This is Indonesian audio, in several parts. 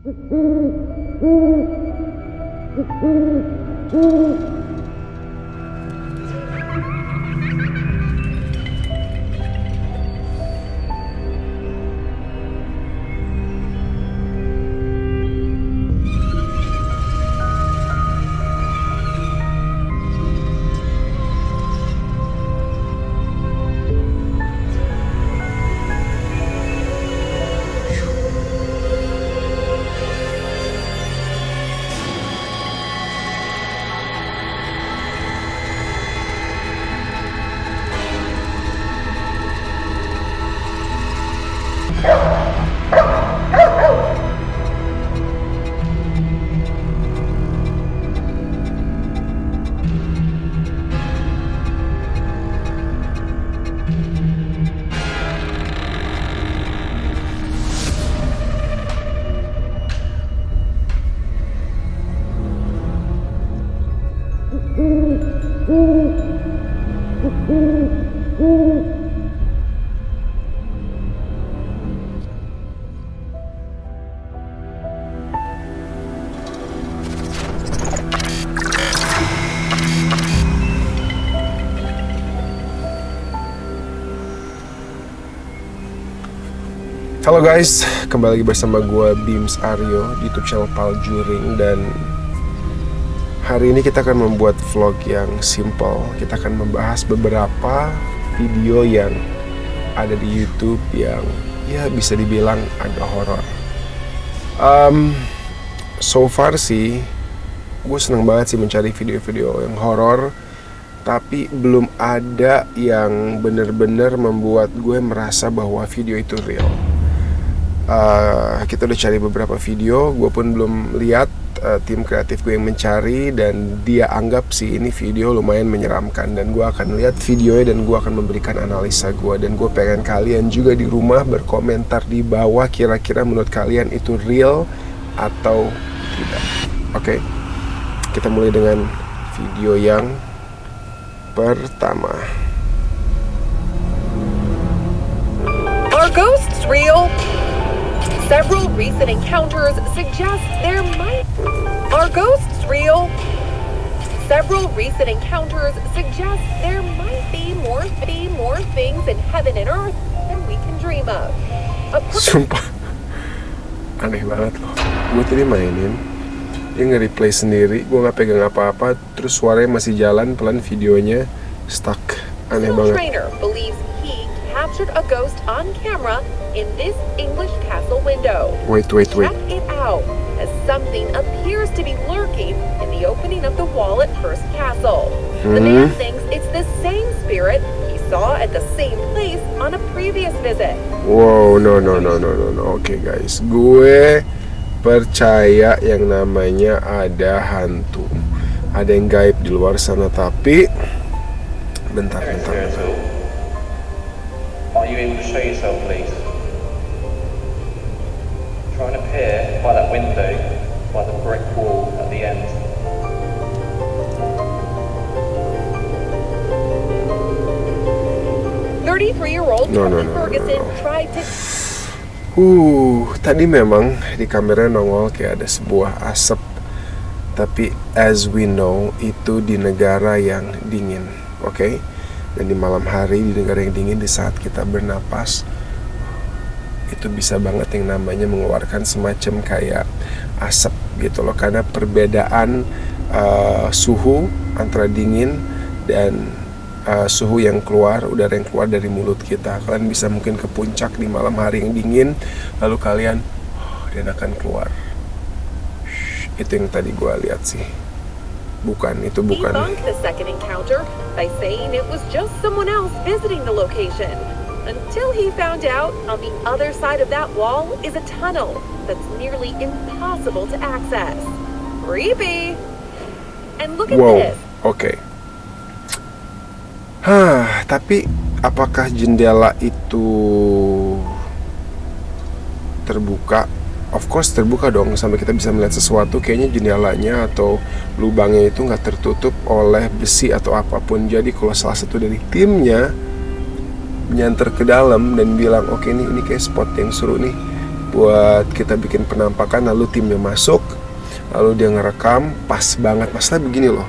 Halo guys, kembali lagi bersama gue Bims Aryo di YouTube channel Paljuring. Dan hari ini kita akan membuat vlog yang simple. Kita akan membahas beberapa video yang ada di YouTube yang ya bisa dibilang agak horor. So far sih gue seneng banget sih mencari video-video yang horor, tapi belum ada yang bener-bener membuat gue merasa bahwa video itu real. Kita udah cari beberapa video, gue pun belum lihat. Tim kreatif gue yang mencari, dan dia anggap sih ini video lumayan menyeramkan. Dan gue akan lihat videonya dan gue akan memberikan analisa gue. Dan gue pengen kalian juga di rumah berkomentar di bawah, kira-kira menurut kalian itu real atau tidak. Oke, kita mulai dengan video yang pertama. Are ghosts real? Several recent encounters suggest there might... Are ghosts real? Several recent encounters suggest there might be more things in heaven and earth than we can dream of. Sumpah, aneh banget loh. Gue tadi mainin, dia nge-replay sendiri, gue gak pegang apa-apa, terus suaranya masih jalan pelan, videonya stuck. Aneh banget. Trainer believes he captured a ghost on camera in this English castle window. Wait. Check it out, as something appears to be lurking in the opening of the wall at Hearst Castle. The man thinks it's the same spirit he saw at the same place on a previous visit. Wow, no. Oke guys, gue percaya yang namanya ada hantu, ada yang gaib di luar sana. Tapi bentar. Are you able to show yourself, please? Try and appear by that window, by the brick wall at the end. Thirty-three-year-old Kevin Ferguson tried to... Tadi memang di kamera nongol kayak ada sebuah asap. Tapi as we know, itu di negara yang dingin, oke? Dan di malam hari, di negara yang dingin, di saat kita bernapas, itu bisa banget yang namanya mengeluarkan semacam kayak asap gitu loh. Karena perbedaan suhu antara dingin dan suhu yang keluar, udara yang keluar dari mulut kita. Kalian bisa mungkin ke puncak di malam hari yang dingin, lalu kalian dan akan keluar. Itu yang tadi gue lihat sih. Itu bukan. He debunked the second encounter by saying it was just someone else visiting the location. Until he found out on the other side of that wall is a tunnel that's nearly impossible to access. Creepy. And look at this. Oke. Tapi apakah jendela itu terbuka? Of course terbuka dong, sampai kita bisa melihat sesuatu. Kayaknya jendelanya atau lubangnya itu nggak tertutup oleh besi atau apapun. Jadi kalau salah satu dari timnya nyanter ke dalam dan bilang, oke ini kayak spot yang seru nih, buat kita bikin penampakan, lalu timnya masuk, lalu dia ngerekam. Pas banget. Masalah begini loh,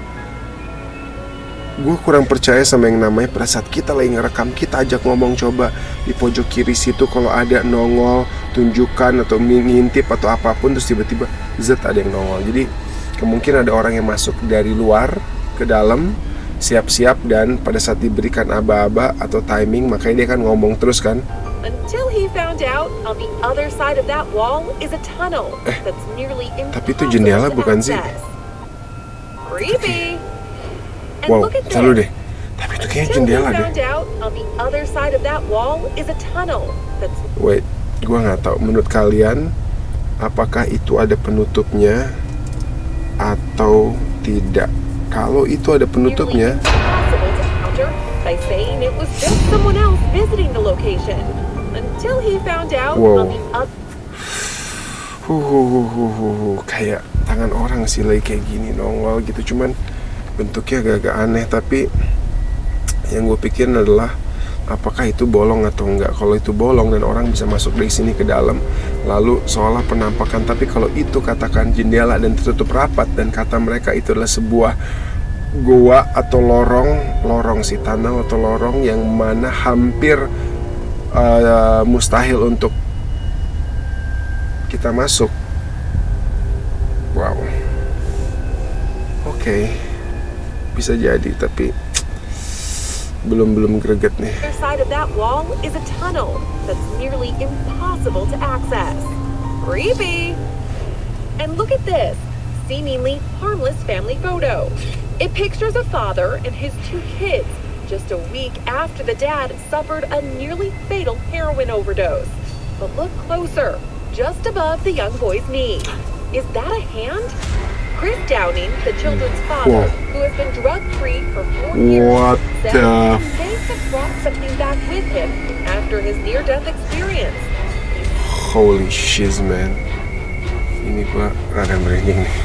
gue kurang percaya sama yang namanya pada saat kita lagi ngerekam, kita ajak ngomong, coba di pojok kiri situ kalau ada nongol, tunjukkan atau ngintip atau apapun, terus tiba-tiba ada yang nongol. Jadi kemungkinan ada orang yang masuk dari luar ke dalam, siap-siap, dan pada saat diberikan aba-aba atau timing, makanya dia kan ngomong terus kan. Until he found out on the other side of that wall is a tunnel that's nearly impossible. Tapi itu jendela bukan sih? Creepy. And Wow, look at selalu this. deh. Tapi itu kayaknya Until jendela he deh. found out on the other side of that wall is a tunnel that's Wait, gue nggak tahu. Menurut kalian, apakah itu ada penutupnya atau tidak? Kalau itu ada penutupnya, nearly impossible to counter by saying it was just someone else visiting the location. Until he found out Wow. on the other. Kayak tangan orang sih lagi kayak gini nongol gitu, cuman bentuknya agak-agak aneh. Tapi yang gue pikirin adalah apakah itu bolong atau enggak. Kalau itu bolong dan orang bisa masuk dari sini ke dalam, lalu seolah penampakan. Tapi kalau itu katakan jendela dan tertutup rapat, dan kata mereka itu adalah sebuah goa atau lorong sih, tunnel atau lorong yang mana hampir mustahil untuk kita masuk. Wow. Oke. Bisa jadi, tapi belum greget nih. other side of that wall is a tunnel that's nearly impossible to access. Creepy. And look at this seemingly harmless family photo. It pictures a father and his 2 kids just a week after the dad suffered a nearly fatal heroin overdose. But look closer, just above the young boy's knee. Is that a hand? Chris Downing, the children's father, Whoa. who has been drug-free for 4 years, What said the he may have brought something back with him after his near-death experience. Holy shiz, man. Ini gua rada merinding nih.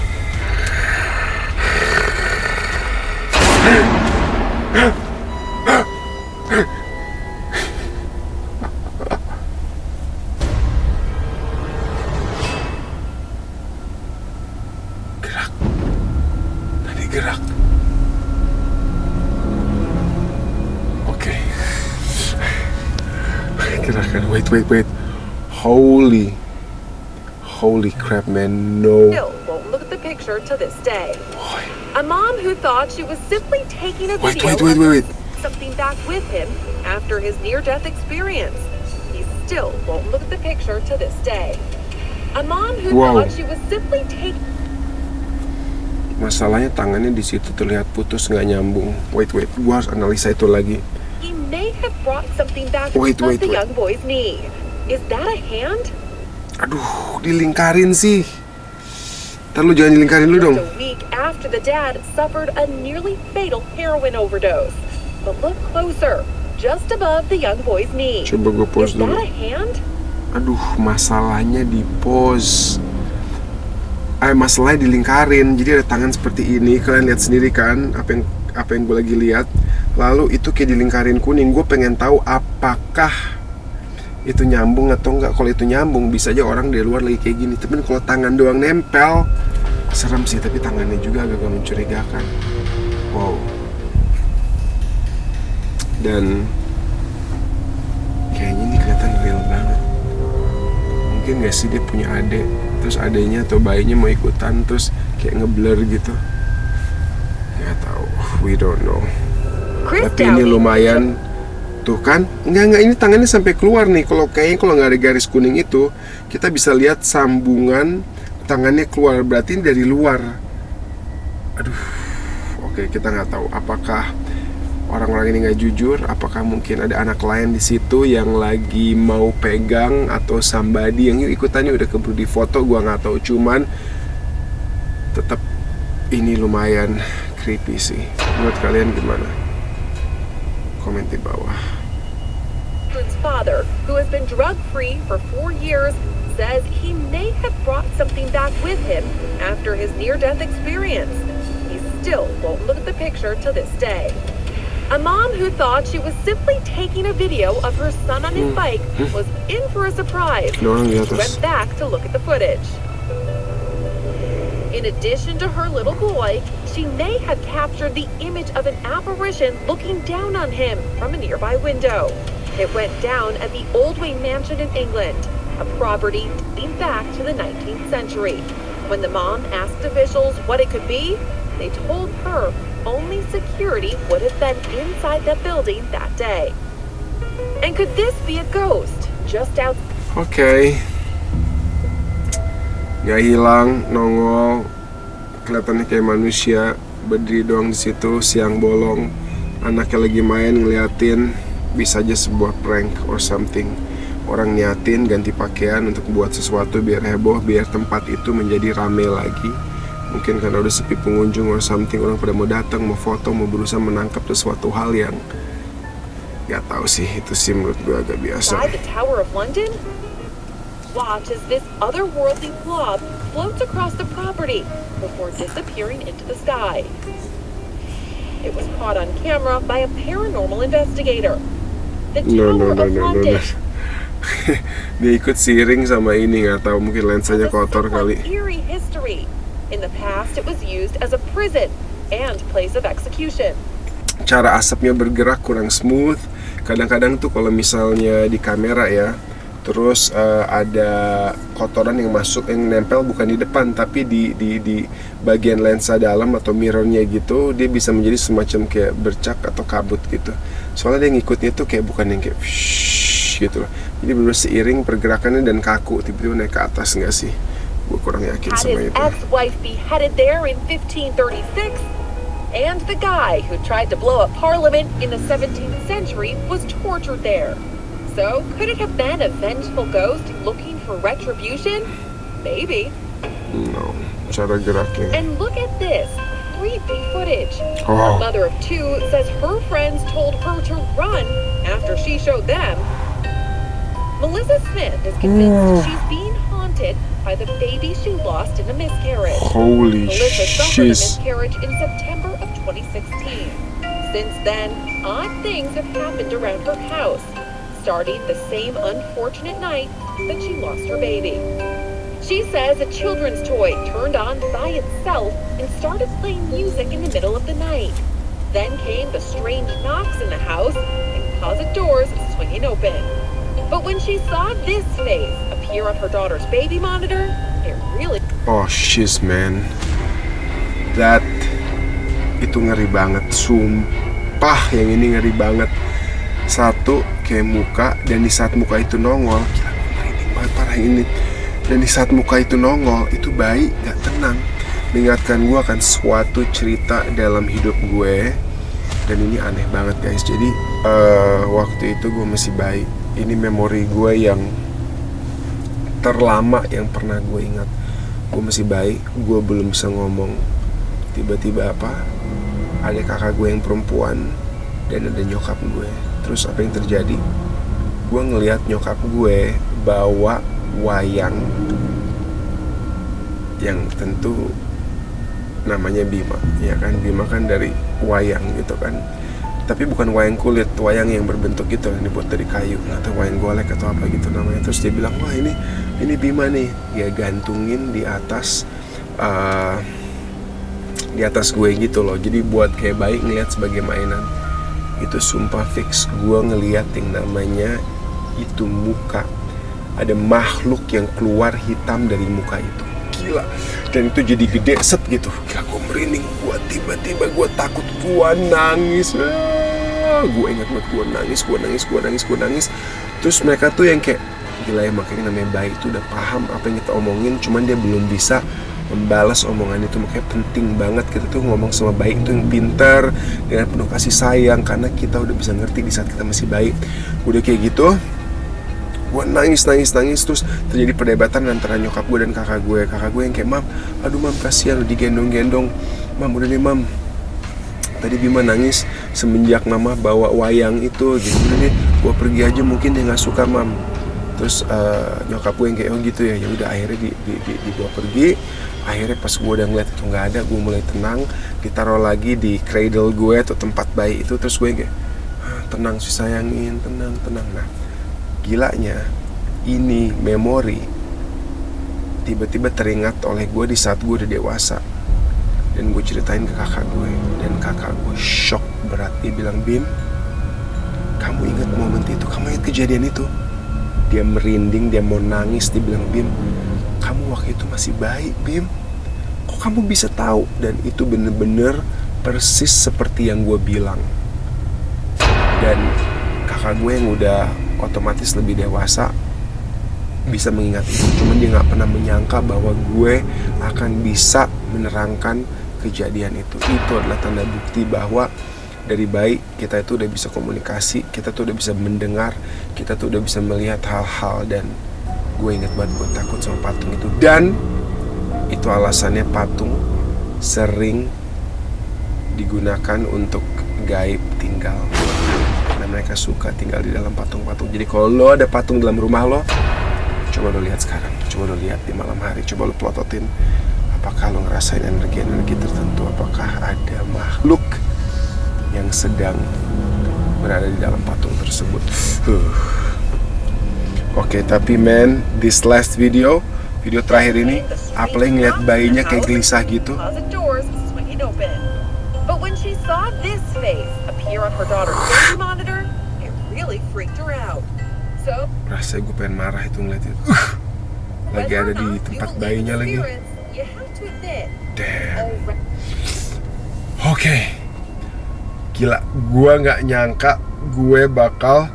Gerak. Tadi gerak. Oke. Gerakan. Wait. Holy crap, man. No. Still won't look at the picture to this day. Boy. A mom who thought she was simply taking a Wait. video of something back with him after his near-death experience. He still won't look at the picture to this day. A mom who Wow. thought she was simply taking. Masalahnya tangannya di situ terlihat putus, nggak nyambung. Wait, gua harus analisa itu lagi. He may have brought something back Wait. above the young boy's knee. Is that a hand? Aduh, dilingkarin sih. Ntar lu jangan dilingkarin lu dong. Just a week after the dad suffered a nearly fatal heroin overdose. But look closer, just above the young boy's knee. Coba gue pause Is dulu. that a hand? Aduh, masalahnya di pause. Masalahnya dilingkarin. Jadi ada tangan seperti ini. Kalian lihat sendiri kan apa yang gue lagi lihat. Lalu itu kayak dilingkarin kuning. Gue pengen tahu apakah itu nyambung atau enggak. Kalau itu nyambung, bisa aja orang dari luar lagi kayak gini. Tapi kalau tangan doang nempel, serem sih. Tapi tangannya juga agak mencurigakan. Wow. Dan kayaknya ini kelihatan real banget. Mungkin gak sih dia punya adik, terus adiknya atau bayinya mau ikutan, terus kayak ngeblur gitu. Gak tahu, we don't know. Chris Tapi ini Downing. lumayan. Tuh kan, enggak, ini tangannya sampai keluar nih. Kayaknya kalau nggak ada garis kuning itu, kita bisa lihat sambungan tangannya keluar. Berarti ini dari luar. Aduh, oke, kita nggak tahu apakah orang-orang ini nggak jujur. Apakah mungkin ada anak lain di situ yang lagi mau pegang, atau somebody yang ikutannya udah keburu di foto. Gua nggak tahu. Cuman tetap ini lumayan creepy sih. Menurut kalian gimana? Komen di bawah. Children's father, who has been drug-free for 4 years, says he may have brought something back with him after his near-death experience. He still won't look at the picture to this day. A mom who thought she was simply taking a video of her son on his bike was in for a surprise. Ada orang di She atas. went back to look at the footage. In addition to her little boy, she may have captured the image of an apparition looking down on him from a nearby window. It went down at the Oldway Mansion in England, a property dating back to the 19th century. When the mom asked officials what it could be, they told her only security would have been inside the building that day. And could this be a ghost just out? Oke. Nggak hilang, nongol, kelihatannya kayak manusia, berdiri doang di situ, siang bolong, anaknya lagi main ngeliatin, bisa aja sebuah prank or something. Orang niatin ganti pakaian untuk buat sesuatu biar heboh, biar tempat itu menjadi rame lagi. Mungkin karena udah sepi pengunjung or something, orang pada mau datang, mau foto, mau berusaha menangkap sesuatu hal yang nggak tahu sih, itu sih menurut gue agak biasa. By the Tower of London? Watch as this otherworldly blob floats across the property before disappearing into the sky. It was caught on camera by a paranormal investigator. The Tower of London. Dia ikut siring sama ini, nggak tahu, mungkin lensanya kotor kali. Eerie history. In the past, it was used as a prison and place of execution. Cara asapnya bergerak kurang smooth. Kadang-kadang tuh kalau misalnya di kamera ya, terus ada kotoran yang masuk, yang nempel bukan di depan tapi di bagian lensa dalam atau mirrornya gitu, dia bisa menjadi semacam kayak bercak atau kabut gitu. Soalnya dia ngikutnya tuh kayak bukan yang kayak gitu loh. Jadi bener seiring pergerakannya dan kaku, tiba-tiba naik ke atas, nggak sih? Gue kurang yakin Had sama his itu. ex-wife beheaded there in 1536, and the guy who tried to blow up Parliament in the 17th century was tortured there. So, could it have been a vengeful ghost looking for retribution? Maybe. No, cara geraknya. And look at this creepy footage. Oh. A mother of two says her friends told her to run after she showed them. Melissa Smith is convinced she's being haunted by the baby she lost in a miscarriage. Holy Melissa suffered a shiz. miscarriage in September of 2016. Since then, odd things have happened around her house, starting the same unfortunate night that she lost her baby. She says a children's toy turned on by itself and started playing music in the middle of the night. Then came the strange knocks in the house and closet doors swinging open. But when she saw this face appear on her daughter's baby monitor, it really... Oh shiz man, that itu ngeri banget, sumpah yang ini ngeri banget. Satu kayak muka, dan di saat muka itu nongol, gila gue merinding banget parah ini. Dan di saat muka itu nongol, itu bayi gak tenang, mengingatkan gue akan suatu cerita dalam hidup gue. Dan ini aneh banget guys. Jadi waktu itu gue masih bayi. Ini memori gue yang terlama yang pernah gue ingat. Gue masih bayi, gue belum bisa ngomong. Tiba-tiba ada kakak gue yang perempuan dan ada nyokap gue. Terus apa yang terjadi? Gue ngelihat nyokap gue bawa wayang yang tentu namanya Bima, ya kan? Bima kan dari wayang gitu kan. Tapi bukan wayang kulit, wayang yang berbentuk gitu, yang dibuat dari kayu, atau wayang golek atau apa gitu namanya. Terus dia bilang, wah ini Bima nih. Dia gantungin di atas gue gitu loh. Jadi buat kayak bayi ngeliat sebagai mainan. Itu sumpah fix, gue ngeliat yang namanya itu muka. Ada makhluk yang keluar hitam dari muka itu. Gila. Dan itu jadi gede set gitu. Gila, gue merinding. Tiba-tiba gue takut, gue nangis. Gue ingat banget, gue nangis. Terus mereka tuh yang kayak, gila ya, makanya namanya bayi itu udah paham apa yang kita omongin, cuman dia belum bisa membalas omongan itu. Makanya penting banget kita tuh ngomong sama bayi itu yang pintar, dengan penuh kasih sayang, karena kita udah bisa ngerti di saat kita masih bayi. Udah kayak gitu, gue nangis. Terus terjadi perdebatan antara nyokap gue dan kakak gue yang kayak, mam, aduh mam kasihan lu digendong-gendong, mam udah deh mam, tadi Bima nangis semenjak mama bawa wayang itu gitu. Udah deh, gue pergi aja, mungkin dia nggak suka mam. Terus nyokap gue yang kayak oh gitu ya, ya udah akhirnya dibawa pergi. Akhirnya pas gue udah ngeliat itu nggak ada, gue mulai tenang. Ditaruh lagi di cradle gue atau tempat bayi itu, terus gue kayak tenang sih sayangin, tenang. Nah gilanya ini memori tiba-tiba teringat oleh gue di saat gue udah dewasa. Dan gue ceritain ke kakak gue, dan kakak gue shock berat. Dia bilang, Bim, kamu ingat momen itu, kamu ingat kejadian itu? Dia merinding, dia mau nangis. Dia bilang, Bim, kamu waktu itu masih bayi, Bim. Kok kamu bisa tahu? Dan itu bener-bener persis seperti yang gue bilang. Dan kakak gue yang udah otomatis lebih dewasa bisa mengingat itu. Cuman dia gak pernah menyangka bahwa gue akan bisa menerangkan kejadian itu. Itu adalah tanda bukti bahwa dari bayi kita itu udah bisa komunikasi, kita tuh udah bisa mendengar, kita tuh udah bisa melihat hal-hal. Dan gue inget banget gue takut sama patung itu. Dan itu alasannya patung sering digunakan untuk gaib tinggal, karena mereka suka tinggal di dalam patung-patung. Jadi kalau lo ada patung dalam rumah lo, coba lo lihat sekarang, coba lo lihat di malam hari, coba lo plototin. Apakah lo ngerasain energi-energi tertentu? Apakah ada makhluk yang sedang berada di dalam patung tersebut? Oke, tapi man, this last video terakhir ini, Apple ngeliat bayinya kayak gelisah gitu. But when she saw this face appear on her daughter's baby monitor, it really freaked her out. So, rasanya gue pengen marah itu ngeliat itu. Lagi ada di tempat bayinya lagi. Damn. Oke. Gila, gue nggak nyangka gue bakal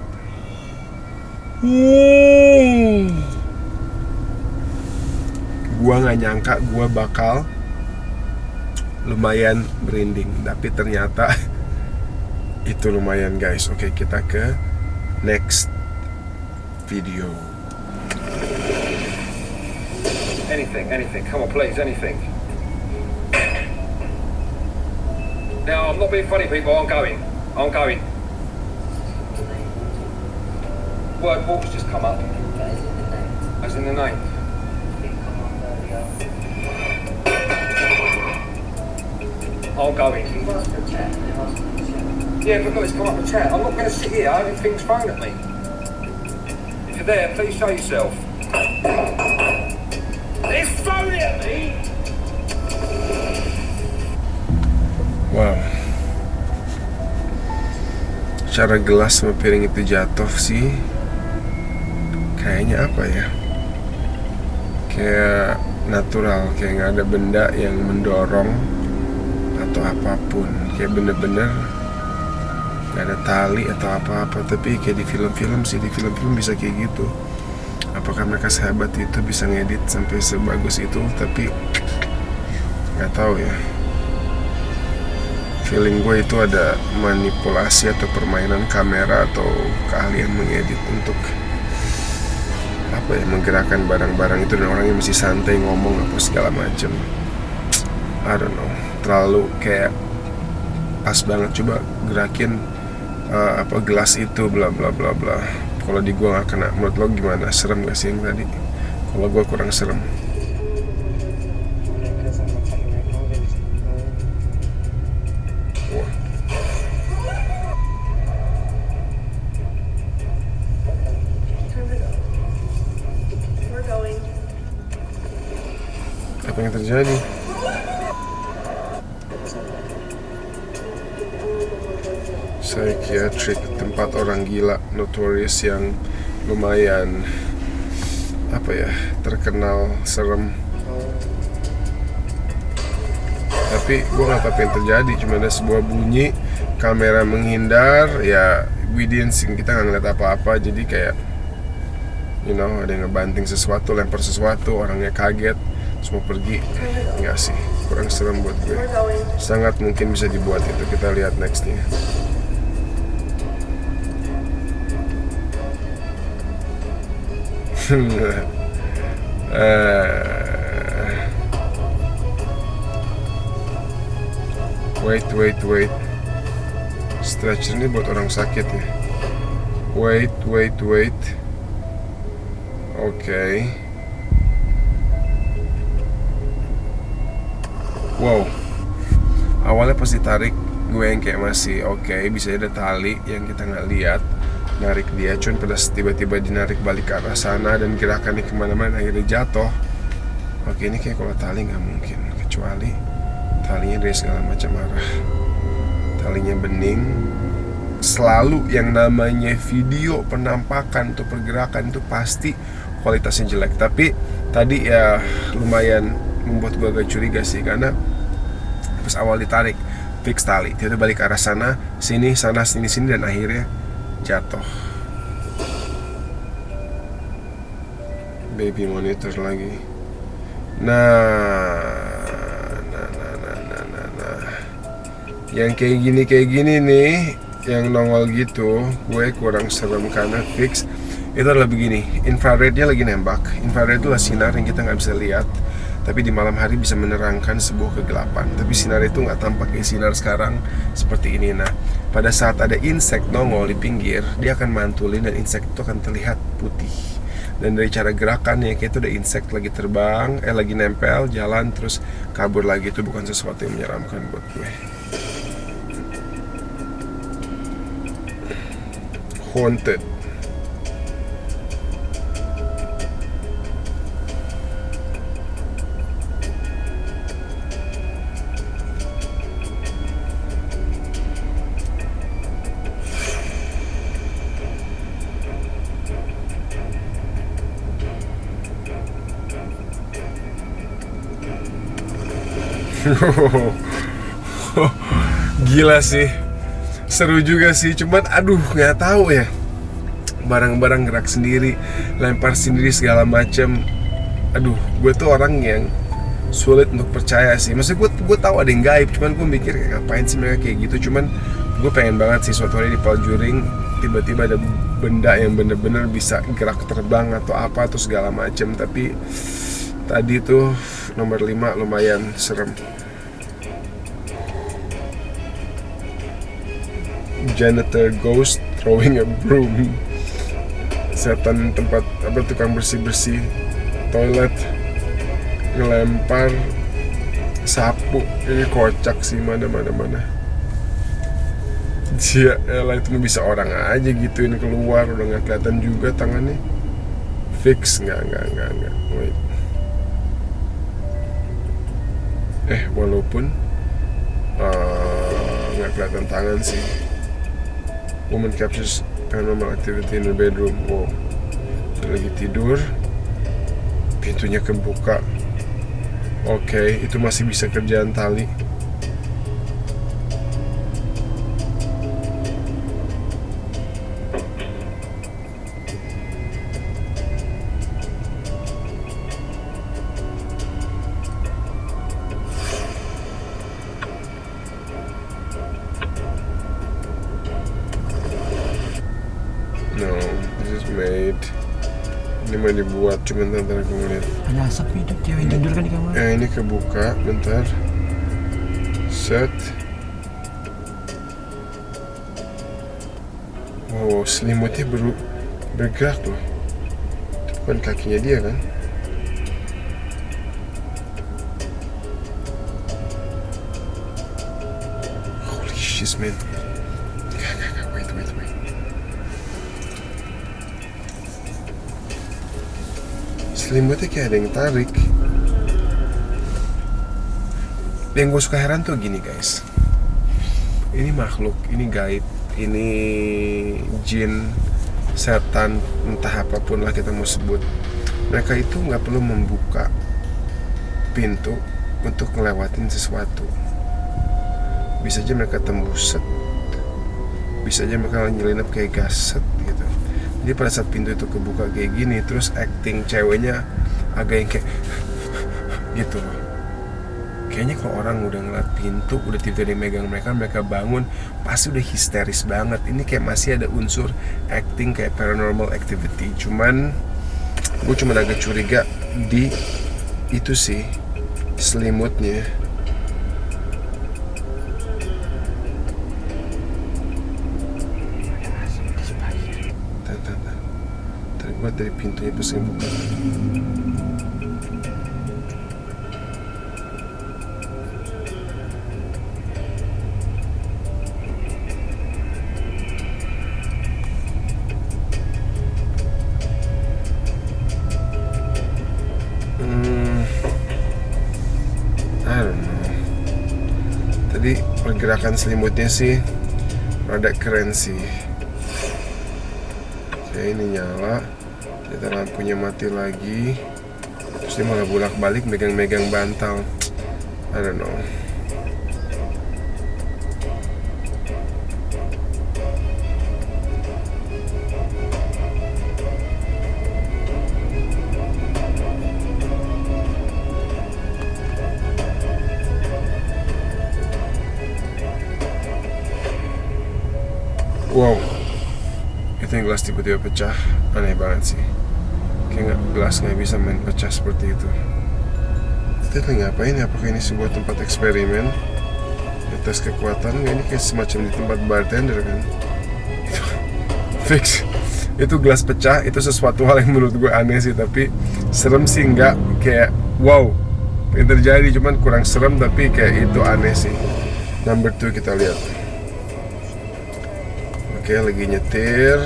lumayan merinding, tapi ternyata itu lumayan guys. Oke, kita ke next video. Anything, come on please, anything. Now, I'm not being funny people, I'm going. Word walk's just come up. As in the name. I'm going. Yeah, but look, it's come up a chat. I'm not going to sit here, everything's thrown at me. If you're there, please show yourself. It's thrown at me! Wow. Cara gelas sama piring itu jatuh sih, kayaknya apa ya, kayak natural, kayak gak ada benda yang mendorong atau apapun. Kayak bener-bener gak ada tali atau apa-apa. Tapi kayak di film-film sih, di film-film bisa kayak gitu. Apakah mereka sehebat itu bisa ngedit sampai sebagus itu? Tapi gak tahu ya. Feeling gue itu ada manipulasi atau permainan kamera atau keahlian mengedit untuk apa ya, menggerakkan barang-barang itu dan orangnya masih santai ngomong apa segala macem. I don't know, terlalu kayak pas banget. Coba gerakin gelas itu bla bla bla bla. Kalau di gua nggak kena. Menurut lo gimana? Serem gak sih yang tadi? Kalau gua kurang serem. Apa yang terjadi? Psychiatric, tempat orang gila notorious yang lumayan apa ya, terkenal serem. Tapi gue gak tahu apa yang terjadi, cuma ada sebuah bunyi, kamera menghindar, ya we didn't see, kita gak ngeliat apa-apa. Jadi kayak you know, ada yang ngebanting sesuatu, lempar sesuatu, orangnya kaget, semua pergi. Enggak sih, kurang serem buat gue. Sangat mungkin bisa dibuat itu. Kita lihat nextnya. Wait. Stretcher ini buat orang sakit ya. Wait. Oke. Wow. Awalnya pas ditarik gue yang kayak masih oke, bisa ada tali yang kita nggak lihat narik dia, cuman pada tiba-tiba dinarik balik ke arah sana dan gerakannya kemana-mana akhirnya jatuh. Oke, ini kayak kalau tali nggak mungkin, kecuali talinya dari segala macam arah. Talinya bening. Selalu yang namanya video penampakan atau pergerakan itu pasti kualitasnya jelek. Tapi tadi ya lumayan membuat gue agak curiga sih, karena pas awal ditarik fix tali, dia balik ke arah sana, sini, dan akhirnya jatuh. Baby monitor lagi. Nah. Yang kayak gini nih, yang nongol gitu, gue kurang serem karena fix itu adalah begini. Infrarednya lagi nembak. Infrared itu adalah sinar yang kita nggak bisa lihat, tapi di malam hari bisa menerangkan sebuah kegelapan. Tapi sinar itu nggak tampak kayak sinar sekarang seperti ini. Nah, pada saat ada insek nongol di pinggir, dia akan mantulin dan insek itu akan terlihat putih. Dan dari cara gerakannya kayak itu ada insek lagi terbang, lagi nempel, jalan terus kabur lagi. Itu bukan sesuatu yang menyeramkan buat gue. Haunted. Gila sih, seru juga sih, cuman aduh nggak tahu ya, barang-barang gerak sendiri, lempar sendiri segala macem. Aduh, gue tuh orang yang sulit untuk percaya sih. Maksudnya gue tahu ada yang gaib, cuman gue mikir ngapain sih mereka kayak gitu. Cuman gue pengen banget sih suatu hari di Paljuring tiba-tiba ada benda yang bener-bener bisa gerak terbang atau apa atau segala macem. Tapi tadi tuh nomor 5 lumayan serem. Janitor ghost throwing a broom. Setan tempat tukang bersih-bersih toilet ngelempar sapu. Ini kocak sih, mana. Dia elah, itu bisa orang aja gitu ini keluar, udah nggak kelihatan juga tangannya. Fix nggak. Wait. Walaupun nggak kelihatan tangan sih. Woman captures paranormal activity in the bedroom. Wow, dia lagi tidur, pintunya kebuka. Oke, itu masih bisa kerjaan tali. No, this is made. Ini mah dibuat, cuman bentar aku ngeliat. Ada asap itu, cewek tidur kan di kamar. Ini kebuka, bentar. Set. Wow, selimutnya bergerak loh. Itu bukan kakinya dia kan? Holy shit, man. Wait. Selimutnya kayak ada yang tarik. Yang gue suka heran tuh gini guys, ini makhluk, ini gaib, ini jin, setan, entah apapun lah kita mau sebut. Mereka itu nggak perlu membuka pintu untuk ngelewatin sesuatu. Bisa aja mereka tembus set, bisa aja mereka nyelinap kayak gas set gitu. Jadi pada saat pintu itu kebuka kayak gini, terus acting ceweknya agak yang kayak gitu loh. Kayaknya kalau orang udah ngeliat pintu, udah tiba-tiba megang mereka bangun, pasti udah histeris banget. Ini kayak masih ada unsur acting kayak paranormal activity. Cuman gue cuma agak curiga di itu sih, selimutnya. Buat dari pintunya pas saya buka. I don't know. Tadi pergerakan selimutnya sih rada keren sih. Oke, ini nyala. Ternyata lampunya mati lagi. Terus dia malah bolak-balik megang-megang bantal. I don't know. Wow, itu yang gelas tiba-tiba pecah. Aneh banget sih. Kayak gelas nggak bisa main pecah seperti itu. Kita lagi ngapain ya? Apakah ini sebuah tempat eksperimen? Tes kekuatan? Ini kayak semacam di tempat bartender kan? Itu, fix. Itu gelas pecah, itu sesuatu hal yang menurut gue aneh sih. Tapi serem sih nggak. Kayak wow, yang terjadi cuman kurang serem. Tapi kayak itu aneh sih. Number 2 kita lihat. Oke, lagi nyetir.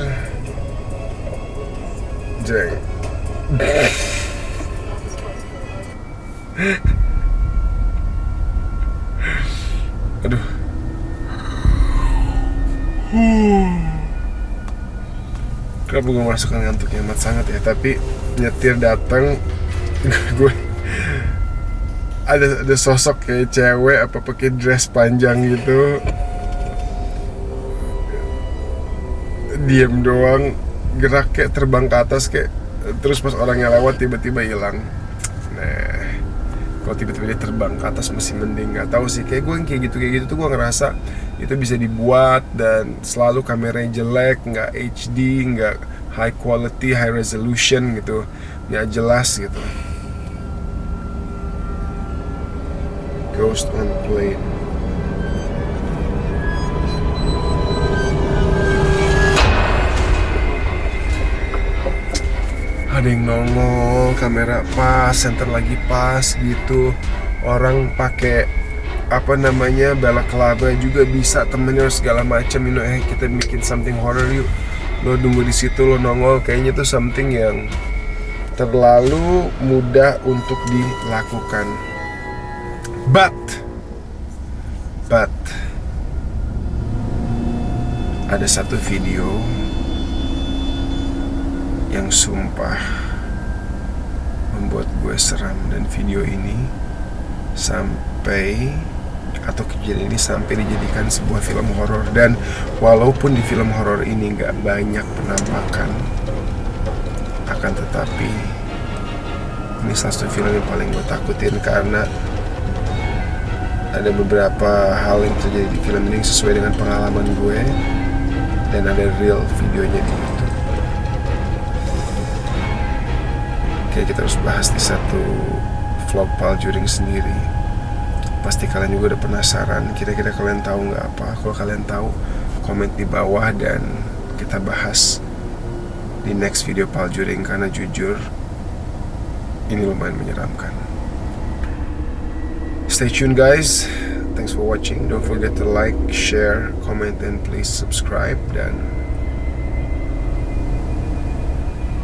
Jeng. Aduh. Kenapa gue merasakan ngantuknya amat sangat ya. Tapi nyetir datang, gue ada sosok kayak cewek apa pakai dress panjang gitu. Diem doang, gerak kayak terbang ke atas kayak, terus pas orangnya lewat tiba-tiba hilang. Nah, kalau tiba-tiba dia terbang ke atas masih mending. Nggak tahu sih, kayak gue yang kayak gitu tuh gue ngerasa itu bisa dibuat dan selalu kameranya jelek, nggak HD, nggak high quality, high resolution gitu, nggak jelas gitu. Ghost on plane. Ada yang nongol, kamera pas, center lagi pas gitu. Orang pakai apa namanya balaclava juga bisa, temennya segala macam. Kita bikin something horror yuk. Lo nunggu di situ, lo nongol. Kayaknya tuh something yang terlalu mudah untuk dilakukan. But ada satu video yang sumpah membuat gue seram, dan video ini kejadian ini sampai dijadikan sebuah film horor. Dan walaupun di film horor ini nggak banyak penampakan, akan tetapi ini salah satu film yang paling gue takutin karena ada beberapa hal yang terjadi di film ini sesuai dengan pengalaman gue, dan ada real videonya di YouTube. Oke, kita harus bahas di satu vlog Paljuring sendiri. Pasti kalian juga udah penasaran, kira-kira kalian tahu nggak apa? Kalau kalian tahu, komen di bawah dan kita bahas di next video Paljuring. Karena jujur, ini lumayan menyeramkan. Stay tuned guys. Thanks for watching. Don't forget to like, share, comment, and please subscribe. Dan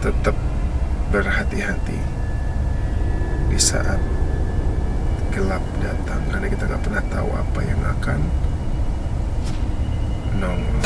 tetap berhati-hati di saat gelap datang, karena kita nggak pernah tahu apa yang akan nongol.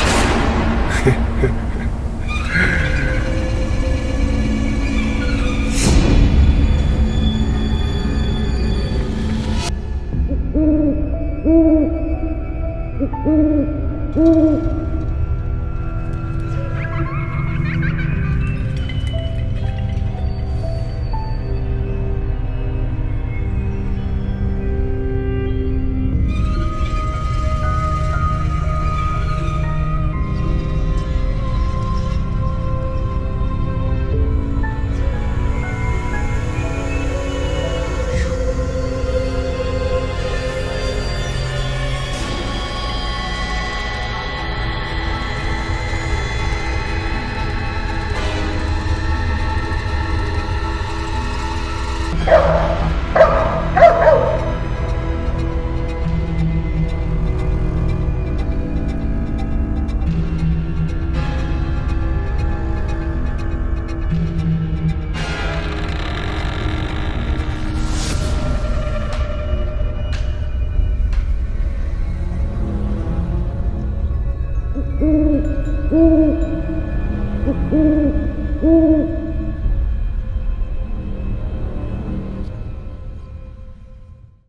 Thank you.